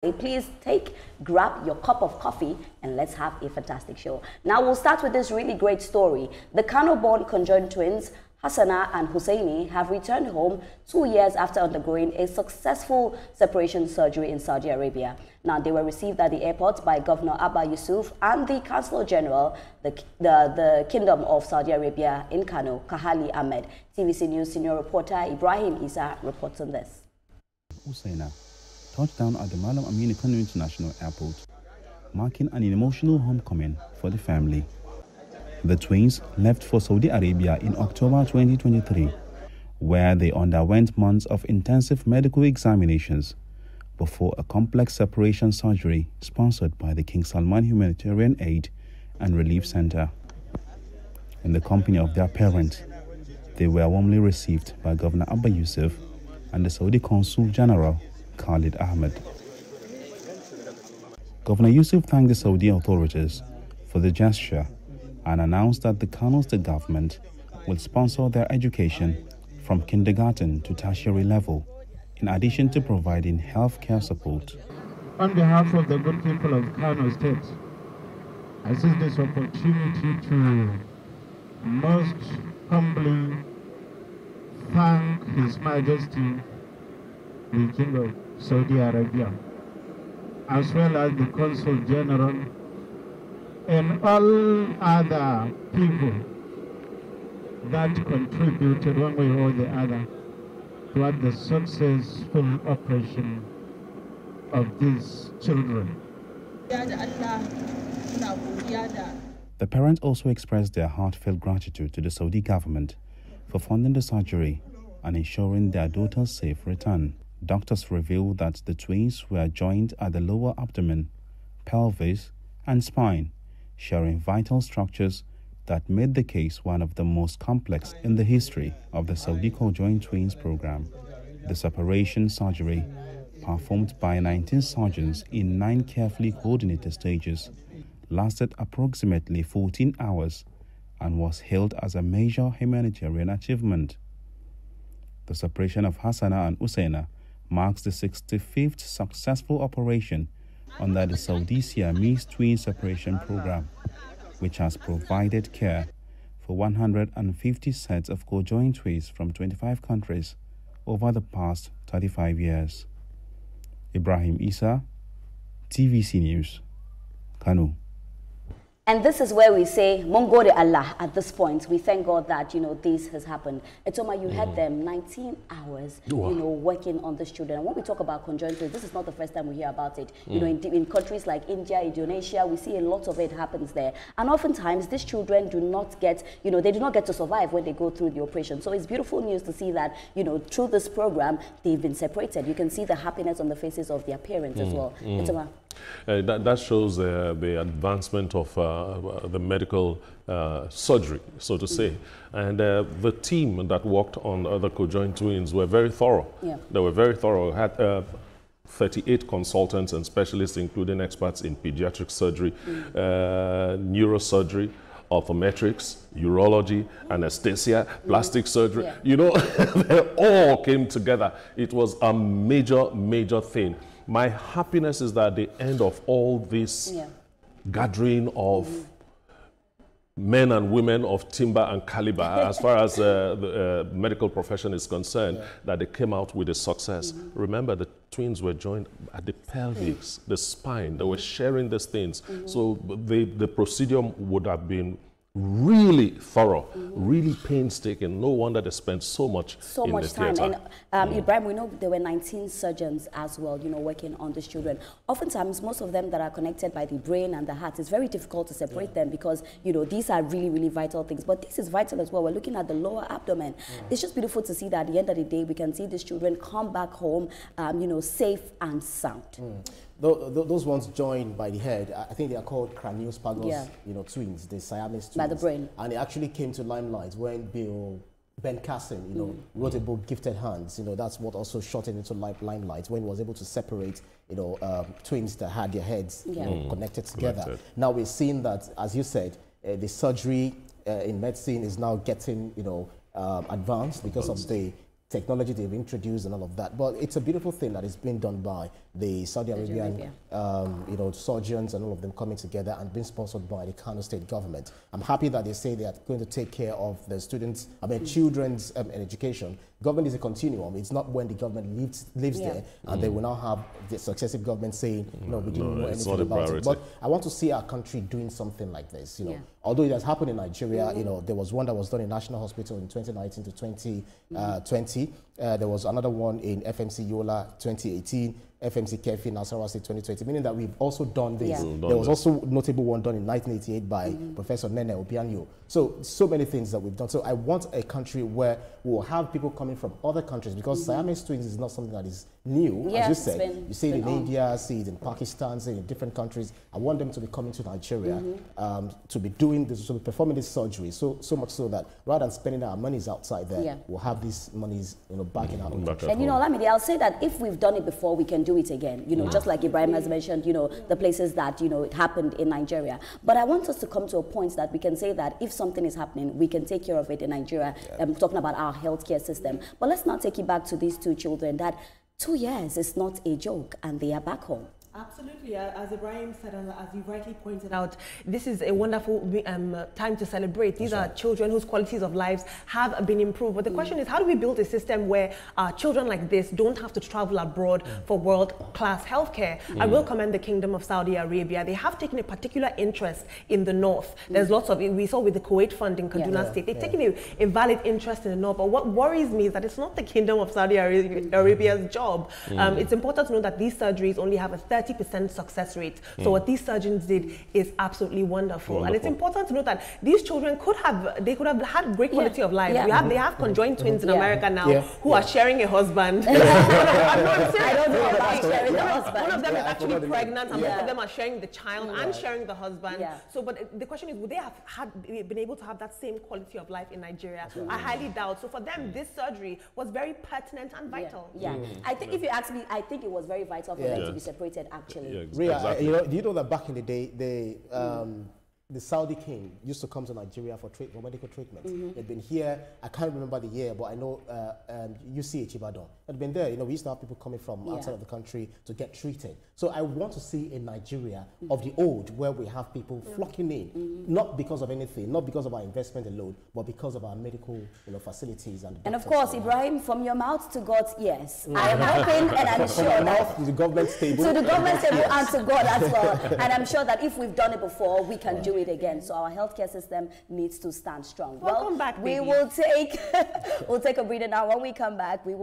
Please grab your cup of coffee and let's have a fantastic show. Now we'll start with this really great story. The Kano-Born Conjoined twins, Hassana and Husseini, have returned home 2 years after undergoing a successful separation surgery in Saudi Arabia. Now they were received at the airport by Governor Abba Yusuf and the Chancellor General, the Kingdom of Saudi Arabia in Kano, Kahali Ahmed. TVC News senior reporter Ibrahim Isa reports on this. Husseina touched down at the Malam Aminu Kano International Airport, marking an emotional homecoming for the family. The twins left for Saudi Arabia in October 2023, where they underwent months of intensive medical examinations before a complex separation surgery sponsored by the King Salman Humanitarian Aid and Relief Center. In the company of their parents, they were warmly received by Governor Abba Yusuf and the Saudi Consul General Khalid Ahmed. Governor Yusuf thanked the Saudi authorities for the gesture and announced that the Kano State government will sponsor their education from kindergarten to tertiary level, in addition to providing healthcare support. On behalf of the good people of Kano State, I seize this opportunity to most humbly thank His Majesty, the King of Saudi Arabia, as well as the Consul General and all other people that contributed one way or the other toward the successful operation of these children. The parents also expressed their heartfelt gratitude to the Saudi government for funding the surgery and ensuring their daughter's safe return. Doctors revealed that the twins were joined at the lower abdomen, pelvis, and spine, sharing vital structures that made the case one of the most complex in the history of the Saudi Conjoined Twins program. The separation surgery, performed by 19 surgeons in 9 carefully coordinated stages, lasted approximately 14 hours and was hailed as a major humanitarian achievement. The separation of Hassana and Husseina marks the 65th successful operation under the Saudi Siamese Twin Separation Program, which has provided care for 150 sets of conjoined twins from 25 countries over the past 35 years. Ibrahim Isa, TVC News, Kano. And this is where we say, Mungo de Allah, at this point. We thank God that, this has happened. Etoma, you had them 19 hours, working on these children. And when we talk about conjoined twins, this is not the first time we hear about it. In countries like India, Indonesia, we see a lot of it happens there. And oftentimes, these children do not get, they do not get to survive when they go through the operation. So it's beautiful news to see that, through this program, they've been separated. You can see the happiness on the faces of their parents as well. Etoma. That shows the advancement of the medical surgery, so to say. And the team that worked on the conjoined twins were very thorough. Yeah. They were very thorough. Had 38 consultants and specialists, including experts in pediatric surgery, neurosurgery, orthometrics, urology, anesthesia, plastic surgery. They all came together. It was a major, major thing. My happiness is that at the end of all this gathering of men and women of timber and caliber, as far as the medical profession is concerned, that they came out with a success. Remember, the twins were joined at the pelvis, the spine. They were sharing these things. So the procedure would have been really thorough, really painstaking. No wonder they spent so much time. And Ibrahim, we know there were 19 surgeons as well, working on these children. Oftentimes, most of them that are connected by the brain and the heart, it's very difficult to separate them because, these are really, really vital things. But this is vital as well. We're looking at the lower abdomen. It's just beautiful to see that at the end of the day, we can see these children come back home, safe and sound. Those ones joined by the head, I think they are called craniospagos, twins, the Siamese twins. By the brain. And it actually came to limelight when Ben Carson, wrote a book, Gifted Hands. That's what also shot it into limelight when he was able to separate, twins that had their heads connected together. Now we're seeing that, as you said, the surgery in medicine is now getting, advanced because of the technology they've introduced and all of that. But it's a beautiful thing that is being done by the Saudi Arabian surgeons and all of them coming together and being sponsored by the Kano state government. I'm happy that they say they are going to take care of the students, children's education. Government is a continuum. It's not when the government lives there and they will now have the successive government saying, no, we didn't know anything about it. But I want to see our country doing something like this. Although it has happened in Nigeria, there was one that was done in National Hospital in 2019 to 2020. There was another one in FMC Yola 2018. FMC Kefi Nasarawa State 2020, meaning that we've also done this. There was also a notable one done in 1988 by Professor Nene Obianyo. So many things that we've done. So I want a country where we'll have people coming from other countries, because Siamese twins is not something that is new, as you said. You see it in India, see it in Pakistan, see it in different countries. I want them to be coming to Nigeria to be doing this, to be performing this surgery. So much so that rather than spending our monies outside there, we'll have these monies, back in our own country. And Lamidi, I'll say that if we've done it before, we can do it again. Just like Ibrahim has mentioned, the places that it happened in Nigeria. But I want us to come to a point that we can say that if something is happening, we can take care of it in Nigeria. I'm talking about our healthcare system. But let's now take it back to these two children. That 2 years is not a joke, and they are back home. Absolutely. As Ibrahim said, and as you rightly pointed out, this is a wonderful time to celebrate. These are children whose qualities of lives have been improved. But the question is, how do we build a system where children like this don't have to travel abroad for world-class healthcare? I will commend the Kingdom of Saudi Arabia. They have taken a particular interest in the north. There's lots of, we saw with the Kuwait Fund in Kaduna State, they've taken a valid interest in the north. But what worries me is that it's not the Kingdom of Saudi Arabia's job. It's important to know that these surgeries only have a 30% success rate. So what these surgeons did is absolutely wonderful. And it's important to note that these children could have had great quality of life. They have conjoined twins in America now who are sharing a husband. I don't know about sharing the husband. One of them is actually pregnant, and both of them are sharing the child and sharing the husband. So, but the question is, would they have been able to have that same quality of life in Nigeria? I highly doubt. So for them, this surgery was very pertinent and vital. I think if you ask me, I think it was very vital for them to be separated. Actually, exactly. Do you know that back in the day, the Saudi king used to come to Nigeria for medical treatment. They'd been here. I can't remember the year, but I know UCH Ibadan had been there. We used to have people coming from outside of the country to get treated. So I want to see in Nigeria of the old, where we have people flocking in, not because of anything, not because of our investment alone, but because of our medical facilities and of course, Ibrahim, from your mouth to God's ears. I am hoping and I'm sure that to the government's table, and to God as well. And I'm sure that if we've done it before, we can do it again. So our healthcare system needs to stand strong. Welcome back, baby. We will take we'll take a breather now. When we come back, we will